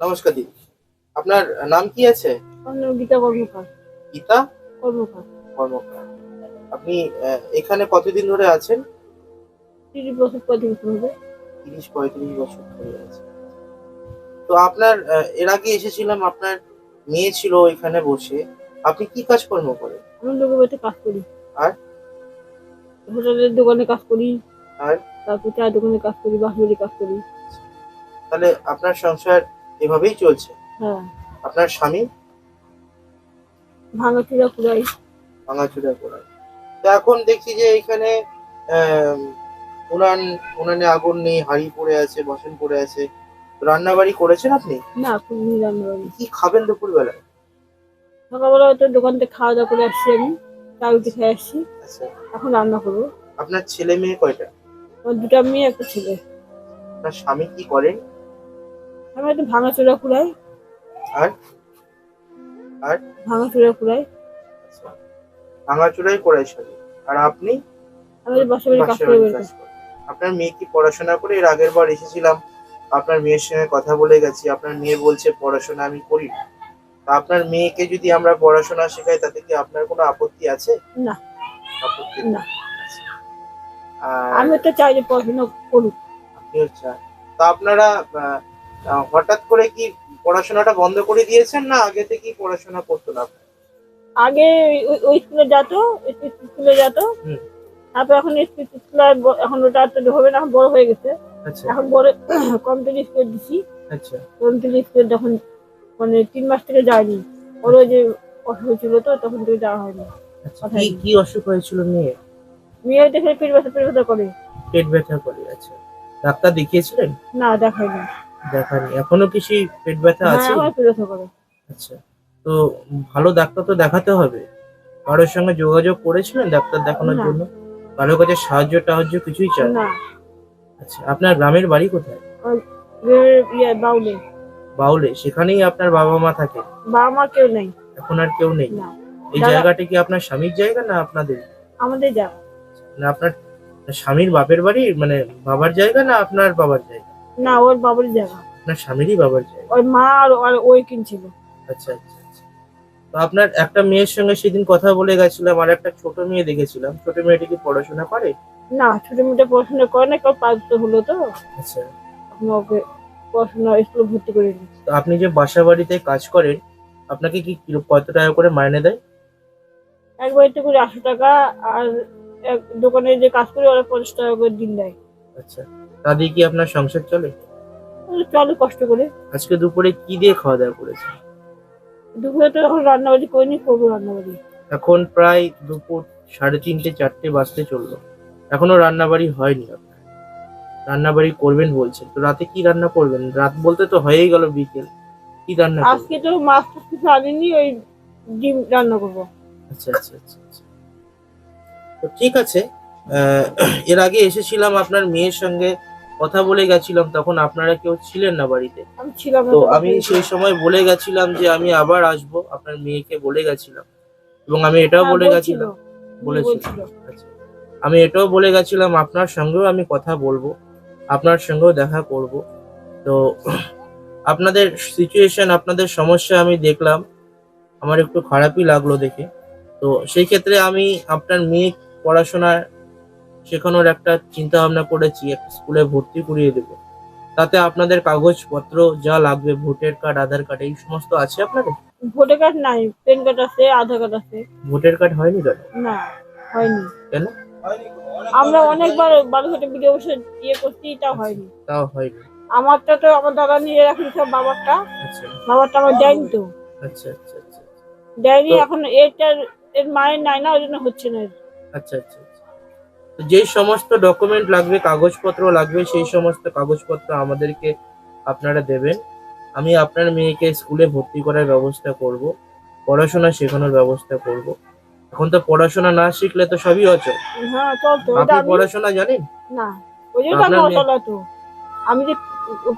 নমস্কার দিদি। আপনার নাম কি আছে? আমার নাম গীতা কর্মকার। গীতা কর্মকার। কর্মকার। আপনি এখানে কতদিন ধরে আছেন? 30 বছর 35 হবে। 30-35 বছর ধরে আছেন। তো আপনার এর আগে এসেছিলাম, আপনার মেয়ে ছিল এখানে বসে। আপনি কি কাজকর্ম করেন? আমি লোকের বাড়িতে কাজ করি। আর হোটেলের দোকানে কাজ করি, আর তারপর চায়ের দোকানে কাজ করি, বাঁশবাড়ি কাজ করি। তাহলে আপনার সংসার এভাবেই চলছে? হ্যাঁ, আপনার স্বামী ভাঙাচোরা কুড়াই। ভাঙাচোরা করেন। তো এখন দেখছি যে এখানে আহ, উনান উনানে আগুন নেই, হাঁড়ি পড়ে আছে, বাসন পড়ে আছে। রান্না বাড়ি করেছেন আপনি? না, কোনদিন রান্না বাড়ি। কি খাবেন দুপুর বেলায়? সকালবেলা হয়তো দোকান থেকে খাওয়া দাওয়া করে আসছি, আমি চা রুটি খেয়ে আসছি। আচ্ছা, এখন রান্না করবো। আপনার ছেলে মেয়ে কয়টা? আমার দুটা মেয়ে, একটা ছেলে। আপনার স্বামী কি করেন? আমি হয়তো ভাঙাচোরা কুড়াই। আর আর ভাঙাচোরা কুড়াই। আচ্ছা, ভাঙাচোরাই করাই স্বামী। আর আপনি আমি বাঁশবাড়ি কাজ বাসায় করে বাড়ির কাজ বেরোতাম। করেন। আপনার মেয়ে কি পড়াশোনা করে? এর আগের বার এসেছিলাম, আপনার মেয়ের সঙ্গে কথা বলে গেছি। আপনার মেয়ে বলছে পড়াশোনা আমি করি না। তা আপনার মেয়েকে যদি আমরা পড়াশোনা শেখাই, তাতে কি আপনার কোনো আপত্তি আছে? না, আপত্তি না। নেই। আচ্ছা। আর আমি তো চাই যে পড়াশোনা করুক। আপনিও চান? তো আপনারা হঠাৎ করে কি পড়াশোনাটা বন্ধ করে দিয়েছেন, না আগে থেকেই পড়াশোনা করতো না আপনার? আগে ওই স্কুলে যেত, স্কুলে যেত। হুম। তারপর এখন স্কুল আর এখন ওটা আর তো হবে না, এখন বড় হয়ে গেছে। আচ্ছা, এখন বড় কমপ্লিট স্কুল দিছি। আচ্ছা, কমপ্লিট স্কুল যখন মানে 3 মাস থেকে যায়নি। ওর ওই যে অসুখ ছিল, তো তখন থেকে যাওয়া হয়নি। আচ্ছা। কি পাঠায়নি। কি অসুখ হয়েছিল মেয়ের? মেয়ে দেখে পেট ব্যথা করে। পেট ব্যথা করে? আচ্ছা, ডাক্তার দেখিয়েছিলেন? না, দেখায়নি। দেখানি? এখনো কি সেই পেট ব্যথা হ্যাঁ, আছে? আমার পেট ব্যথা করে। আচ্ছা। তো ভালো ডাক্তার তো দেখাতে হবে। কারোর সঙ্গে যোগাযোগ করেছিলেন ডাক্তার দেখানোর না, জন্য? কারো কাছে সাহায্য টাহায্য কিছুই চান? না। আচ্ছা, আপনার গ্রামের বাড়ি কোথায়? ওই বাউলে। বাউলে? সেখানেই আপনার বাবা মা থাকে? বাবা মা কেউ নেই। এখন আর কেউ নেই? না, এই দাদা। জায়গাটা কি আপনার স্বামীর জায়গা না আপনাদের? আমাদের যা। না আপনার স্বামীর বাপের বাড়ি, মানে বাবার জায়গা না আপনার বাবার জায়গা? না, ওর বাবার জায়গা। আপনার স্বামীরই বাবার জায়গা? ওর মা আর ওই কিনছিল। আচ্ছা, আচ্ছা, আচ্ছা। তো আপনার একটা মেয়ের সঙ্গে সেদিন কথা বলে গেছিলাম, আর একটা ছোট মেয়ে দেখেছিলাম। ছোট মেয়েটি কি পড়াশোনা করে? না, ছোট মেয়েটা পড়াশোনা করে না, কেউ পালিত হলো তো। আচ্ছা। এখন ওকে পড়াশোনা স্কুলে ভর্তি করে দিই। তো আপনি যে বাসা বাড়িতে কাজ করেন, আপনাকে কি কত টাকা করে মাইনে দেয়? এক বাড়িতে করে 80 টাকা। আর এক দোকানে যে কাজ করে ওরা 50 টাকা করে দিন দেয়। আচ্ছা। তা দিয়ে কি আপনার সংসার চলে? চলে কষ্ট করে। আজকে দুপুরে কি দিয়ে খাওয়া দাওয়া করেছেন? দুপুরে তো এখন রান্নাবাড়ি করিনি, করবো রান্নাবাড়ি। এখন প্রায় দুপুর 3:30-4টে বাজতে চললো, এখনো রান্না বাড়ি হয়নি আপনার? রান্না বাড়ি করবেন বলছেন, তো রাতে কি রান্না করবেন? রাত বলতে তো হয়েই গেল বিকেল। কি রান্না আজকে করবেন? তো মাছ টাছ কিছু আনিনি, ওই ডিম রান্না করবো। আচ্ছা, আচ্ছা, আচ্ছা, আচ্ছা। তো ঠিক আছে। আহ, এর আগে এসেছিলাম, আপনার মেয়ের সঙ্গে কথা বলে গেছিলাম, তখন আপনারা কেউ ছিলেন না বাড়িতে। আমি ছিলাম না তো তো, আমি বাসায় সেই ছিলাম। সময় বলে গেছিলাম যে আমি আবার আসবো, আপনার মেয়েকে বলে গেছিলাম। এবং আমি এটাও হ্যাঁ, বলে বলছিল। গেছিলাম, বলেছিলাম। বলছিল। আচ্ছা। আমি এটাও বলে গেছিলাম আপনার সঙ্গেও আমি কথা বলবো, আপনার সঙ্গেও দেখা করব। তো আপনাদের সিচুয়েশন, আপনাদের সমস্যা আমি দেখলাম, আমার একটু খারাপই লাগলো দেখে। তো সেই ক্ষেত্রে আমি আপনার মেয়ে পড়াশোনা শেখানোর একটা চিন্তা ভাবনা করেছি, একটা স্কুলে ভর্তি করিয়ে দেবো। তাতে আপনাদের কাগজপত্র যা লাগবে, ভোটার কার্ড, আধার কার্ড, এই সমস্ত আছে আপনাদের? ভোটার কার্ড নাই, প্যান কার্ড আছে, আধার কার্ড আছে। ভোটার কার্ড হয়নি কেন? না, হয়নি। কেন? আমরা অনেকবার বালুঘাটে বিডিও অফিসে করছি, তাও আচ্ছা, হয়নি। তাও হয়নি। আমারটা তো আমার দাদা নিয়ে রাখেন সব, বাবারটা। আচ্ছা, বাবারটা আমার দেয়নি তো। আচ্ছা, আচ্ছা, আচ্ছা। দেয়নি, তো এখন এর মায়ের নাই না, ওই জন্য হচ্ছে না। আচ্ছা, আচ্ছা, আচ্ছা। তো যেই সমস্ত ডকুমেন্ট লাগবে, কাগজপত্র লাগবে, সেই সমস্ত কাগজপত্র আমাদেরকে আপনারা দেবেন। আমি আপনার মেয়েকে স্কুলে ভর্তি করার ব্যবস্থা করব, পড়াশোনা শেখানোর ব্যবস্থা করব। এখন তো পড়াশোনা না শিখলে তো সবই অচল। হ্যাঁ, চলতো ওইটা আপনি আমি। পড়াশোনা জানেন? না, ওই তো জন্য তো আমি আপনার মেয়ে? অচল তো। আমি যে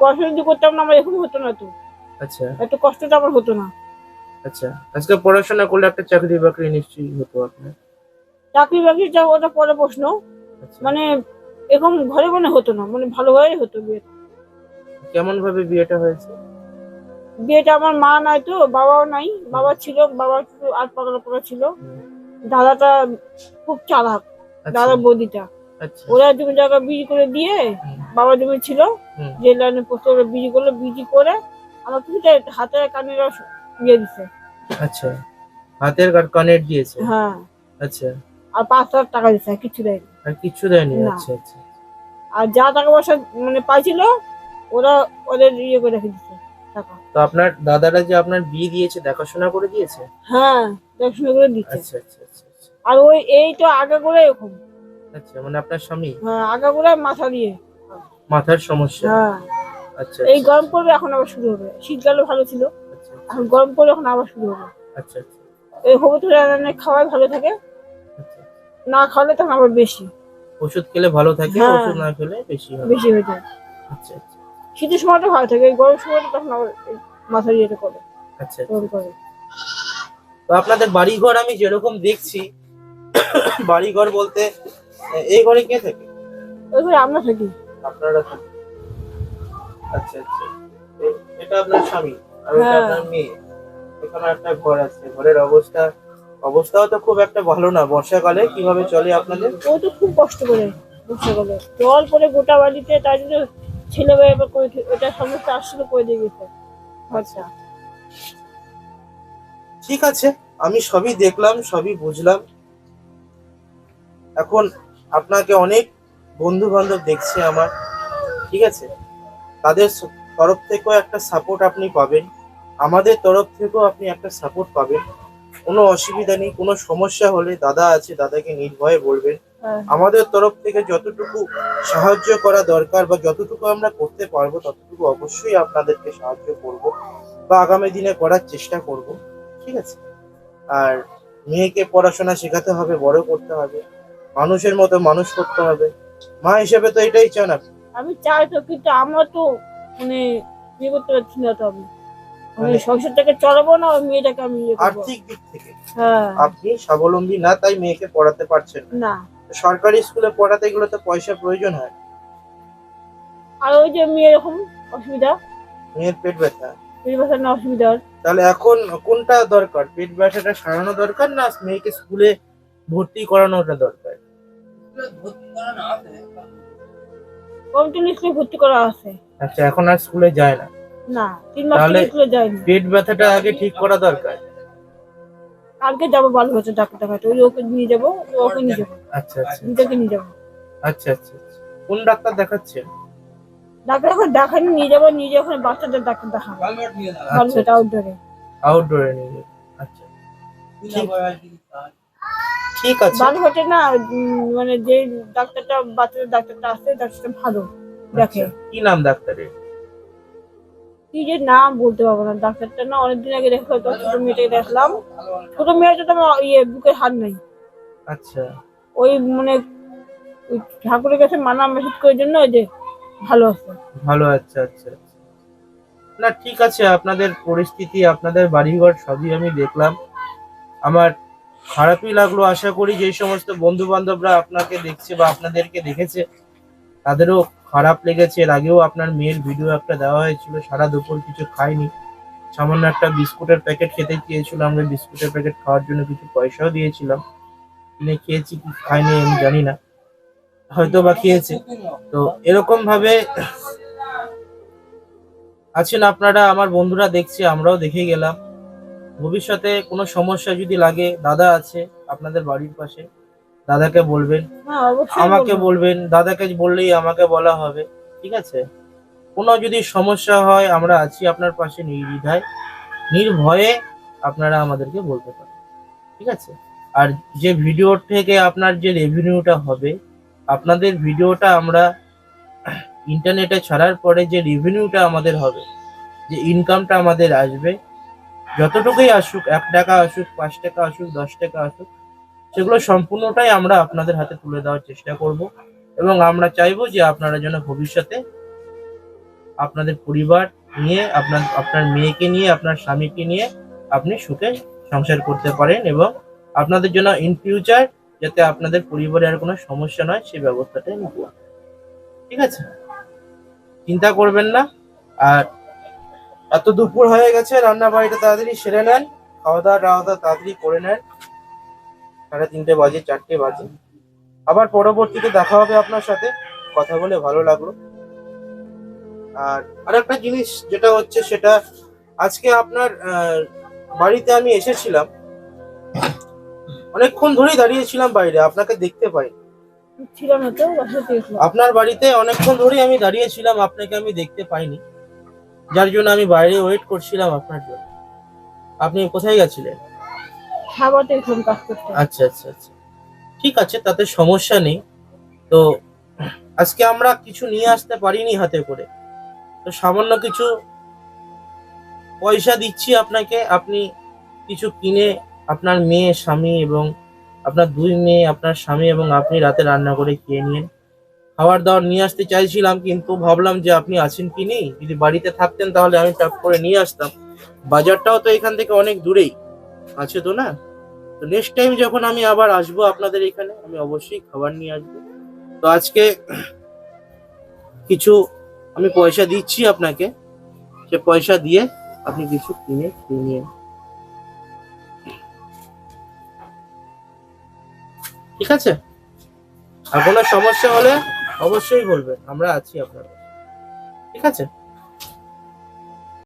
পড়াশোনা যদি করতাম না, আমার এরকম হতো না তো। আচ্ছা, এত কষ্টটা আমার হতো না। আচ্ছা। আজকে পড়াশোনা করলে একটা চাকরি বাকরি নিশ্চয়ই হতো আপনার। চাকরি বাকরি যা, ওটা পরে প্রশ্ন। আচ্ছা। মানে এরকম ঘরে মনে হতো না, মানে ভালোভাবে হতো বিয়ে। কেমন ভাবে বিয়েটা হয়েছে? বিয়েটা আমার মা নাই তো, বাবাও নাই। বাবা ছিল, বাবা একটু আট পাগলা পাগলা ছিল। দাদাটা খুব চালাক, আচ্ছা দাদা বৌদিটা। আচ্ছা। ওরা জমি জায়গা বিক্রি করে দিয়ে, বাবা জমি ছিল, হুম, যে লাইনে পোস্ট বিক্রি করলো, বিক্রি করে আমার কিছুটা হাতের কানের দিয়ে দিছে। আচ্ছা, হাতের কানের দিয়েছে। হ্যাঁ, আচ্ছা, আর 5,000 টাকা দিছে, আর কিছু দেয়নি। আর কিচ্ছু দেয়নি। না। আচ্ছা আচ্ছা। আর যা টাকা পয়সা মানে পাইছিল, ওরা ওদের ইয়ে করে রেখে দিচ্ছে টাকা। তো আপনার দাদারা যে আপনার বিয়ে দিয়েছে দেখাশোনা করে দিয়েছে? হ্যাঁ, দেখাশোনা করে দিচ্ছে। আচ্ছা আচ্ছা আচ্ছা আচ্ছা। আর ওই এই তো আগাগোড়া এরকম। আচ্ছা, মানে আপনার স্বামী হ্যাঁ, আগাগোড়া মাথা দিয়ে। মাথার সমস্যা? হ্যাঁ, আচ্ছা এই আচ্ছা গরম পড়বে, এখন আবার শুরু হবে। শীতকালে ভালো ছিল, আচ্ছা এখন গরম পড়লে এখন আবার শুরু হবে। আচ্ছা আচ্ছা এই হবুত রান্না খাওয়াই ভালো থাকে, আচ্ছা। না খাওয়ালে তখন আবার বেশি ওষুধ খেলে ভালো থাকে, হ্যাঁ, ওষুধ না খেলে বেশি হয়। বেশি হয়ে যায়। আচ্ছা আচ্ছা শীতের সময়টা ভালো থাকে, এই গরম সময়টা তখন আবার এই মাথা ইয়েটা করে, আচ্ছা গরম আচ্ছা। করে। তো আপনাদের বাড়িঘর আমি যেরকম দেখছি, বাড়িঘর বলতে এই ঘরে কে থাকে? ওই ঘরে আমরা থাকি। আপনারা থাকেন? আচ্ছা আচ্ছা। এটা আপনার স্বামী আর এটা হ্যাঁ, আপনার মেয়ে। এখানে একটা ঘর আছে, ঘরের অবস্থাও তো খুব একটা ভালো না। বর্ষাকালে কিভাবে চলে আপনাদের? ও তো খুব কষ্ট করে বসে গেল, জল পরে গোটা বাড়িতে, তাই জন্য ছেলে মেয়ে এবার করে ওটা সমস্যা আসছিল করে দিয়ে গেছে ঘরটা। ঠিক আছে, আমি সবই দেখলাম, সবই বুঝলাম। এখন আপনাকে অনেক বন্ধু বান্ধব দেখছে আমার, ঠিক আছে? তাদের তরফ থেকেও একটা সাপোর্ট আপনি পাবেন, আমাদের তরফ থেকেও আপনি একটা সাপোর্ট পাবেন। কোনো অসুবিধা নেই, কোনো সমস্যা হলে দাদা আছে, দাদাকে নির্ভয়ে বলবেন। হ্যাঁ, আমাদের তরফ থেকে যতটুকু সাহায্য করা দরকার বা যতটুকু আমরা করতে পারবো ততটুকু অবশ্যই আপনাদেরকে সাহায্য করব বা আগামী দিনে করার চেষ্টা করব, ঠিক আছে? আর মেয়েকে পড়াশোনা শেখাতে হবে, বড় করতে হবে, মানুষের মতো মানুষ করতে হবে। মা হিসেবে তো এটাই চান আপনি। আমি চাই তো, কিন্তু আমরা তো মানে ইয়ে করতে পারছি না তো। আমি আমি মানে সংসারটাকে চালাবো না, ওই মেয়েটাকে আমি ইয়ে করবো। আর্থিক দিক থেকে হ্যাঁ, আপনি স্বাবলম্বী না, তাই মেয়েকে পড়াতে পারছেন না। না। সরকারি স্কুলে পড়াতে গেলে তো পয়সা প্রয়োজন হয়। আর ওই যে মেয়ে এরকম অসুবিধা, মেয়ের পেট ব্যথা, পরিবেশের না অসুবিধা ওর। তাহলে এখন কোনটা দরকার? পেট ব্যথাটা সারানো দরকার না মেয়েকে স্কুলে ভর্তি করানোটা দরকার? কমপ্লিট স্কুলে ভর্তি করা আছে। আচ্ছা, এখন আর স্কুলে যায় না? না, 3 মাস তাহলে থেকে স্কুলে যায়নি। পেট ব্যথাটা আগে ঠিক করা দরকার। কালকে যাবো ভালো হচ্ছে ডাক্তার দেখাতে, ওই ওকে নিয়ে যাবো, ওকে নিয়ে যাবো, আচ্ছা আচ্ছা নিজেকে নিয়ে যাবো। আচ্ছা আচ্ছা আচ্ছা। কোন ডাক্তার দেখাচ্ছেন? ডাক্তার এখন দেখানি, নিয়ে যাবো, নিয়ে যাবো ওখানে বাচ্চাদের ডাক্তার দেখাবো, ভালো আচ্ছা সেটা আউটডোরে। আউটডোরে নিয়ে যাবেন। আচ্ছা, ঠিক আছে। বালুঘাটে না, মানে যে ডাক্তারটা বাচ্চাদের ডাক্তারটা আছে, ডাক্তারটা ভালো দেখে। আচ্ছা, কি নাম ডাক্তারের? কি যে নাম বলতে পারবো না ডাক্তারটা, না অনেকদিন আগে দেখা হতো, ছোট মেয়েটাকে দেখলাম। ছোট মেয়েটা তো আমার ইয়ে বুকের হাড় নাই, আচ্ছা ওই মানে ওই ঠাকুরের কাছে মানা মেসেজ করার জন্য ওই যে ভালো আছে। ভালো। আচ্ছা আচ্ছা আচ্ছা। না ঠিক আছে, আপনাদের পরিস্থিতি, আপনাদের বাড়িঘর সবই আমি দেখলাম। আমার খারাপই লাগলো। আশা করি যে সমস্ত বন্ধু বান্ধবরা আপনাকে দেখছে বা আপনাদেরকে দেখেছে তাদেরও খারাপ লেগেছে। এর আগেও আপনার মেয়ের ভিডিও একটা দেওয়া হয়েছিল, সারা দুপুর কিছু খায়নি, সামান্য একটা বিস্কুটের প্যাকেট খেতে চেয়েছিল। আমরা বিস্কুটের প্যাকেট খাওয়ার জন্য কিছু পয়সাও দিয়েছিলাম, কিনে খেয়েছি কি খাইনি আমি জানি না, হয়তো বা খেয়েছে। তো এরকম ভাবে আছেন আপনারা, আমার বন্ধুরা দেখছে, আমরাও দেখে গেলাম। ভবিষ্যতে কোনো সমস্যা যদি লাগে, দাদা আছে আপনাদের বাড়ির পাশে, দাদাকে বলবেন, হ্যাঁ, অবশ্যই আমাকে বলবো। বলবেন, দাদাকে বললেই আমাকে বলা হবে, ঠিক আছে? কোনো যদি সমস্যা হয় আমরা আছি আপনার পাশে, নির্দ্বিধায় নির্ভয়ে আপনারা আমাদেরকে বলতে পারেন, ঠিক আছে? আর যে ভিডিও থেকে আপনার যে রেভিনিউটা হবে, আপনাদের ভিডিওটা আমরা ইন্টারনেটে ছাড়ার পরে যে রেভিনিউটা আমাদের হবে, যে ইনকামটা আমাদের আসবে, যতটুকুই আসুক, 1 টাকা আসুক, 5 টাকা আসুক, 10 টাকা আসুক, সেগুলো সম্পূর্ণটাই আমরা আপনাদের হাতে তুলে দেওয়ার চেষ্টা করব। এবং আমরা চাইবো যে আপনারা যেন ভবিষ্যতে আপনাদের পরিবার নিয়ে, আপনার মেয়েকে নিয়ে, আপনার স্বামীকে নিয়ে আপনি সুখে সংসার করতে পারেন এবং আপনাদের জন্য ইন ফিউচার যাতে আপনাদের পরিবারে আর কোনো সমস্যা নয় সেই ব্যবস্থাটাই আমি করব, ঠিক আছে? চিন্তা করবেন না। আর এত দুপুর হয়ে গেছে, রান্না বাড়িটা তাড়াতাড়ি সেরে নেন, খাওয়া দাওয়া তাড়াতাড়ি করে নেন। 3:30 বাজে, 4টে বাজে। আবার পরবর্তীতে দেখা হবে আপনার সাথে, কথা বলে ভালো লাগলো। আর আরেকটা জিনিস যেটা হচ্ছে সেটা, আজকে আপনার বাড়িতে আমি এসেছিলাম, অনেকক্ষণ ধরেই দাঁড়িয়েছিলাম বাইরে, আপনাকে দেখতে পাই। ছিল না তো, বাসাতে গেছিলাম। আপনার বাড়িতে অনেকক্ষণ ধরেই আমি দাঁড়িয়েছিলাম, আপনাকে আমি দেখতে পাইনি, যার জন্য আমি বাইরে ওয়েট করছিলাম আপনার জন্য। আপনি কোথায় গেছিলেন? খাবারতে গেছিলাম কাজ করতে। আচ্ছা আচ্ছা আচ্ছা, ঠিক আছে, তাতে সমস্যা নেই। তো আজকে আমরা কিছু নিয়ে আসতে পারিনি হাতে করে, তো সামান্য কিছু পয়সা দিচ্ছি আপনাকে, আপনি কিছু কিনে আপনার মেয়ে, স্বামী এবং আপনার 2 মেয়ে, আপনার স্বামী এবং আপনি রাতে রান্না করে খেয়ে নিন। খাবার দাবার নিয়ে আসতে চাইছিলাম, কিন্তু ভাবলাম যে আপনি আছেন কি নেই, যদি বাড়িতে থাকতেন তাহলে আমি টপ করে নিয়ে আসতাম। বাজারটাও তো এখান থেকে অনেক দূরেই আছে, তো না? তো নেক্সট টাইম যখন আমি আবার আসবো আপনাদের এখানে, আমি অবশ্যই খাবার নিয়ে আসবো। তো আজকে কিছু আমি পয়সা দিচ্ছি আপনাকে, সে পয়সা দিয়ে আপনি কিছু কিনে খেয়ে নিন। ঠিক আছে? আর কোনো সমস্যা হলে অবশ্যই বলবেন, আমরা আছি আপনার পাশে। ঠিক আছে?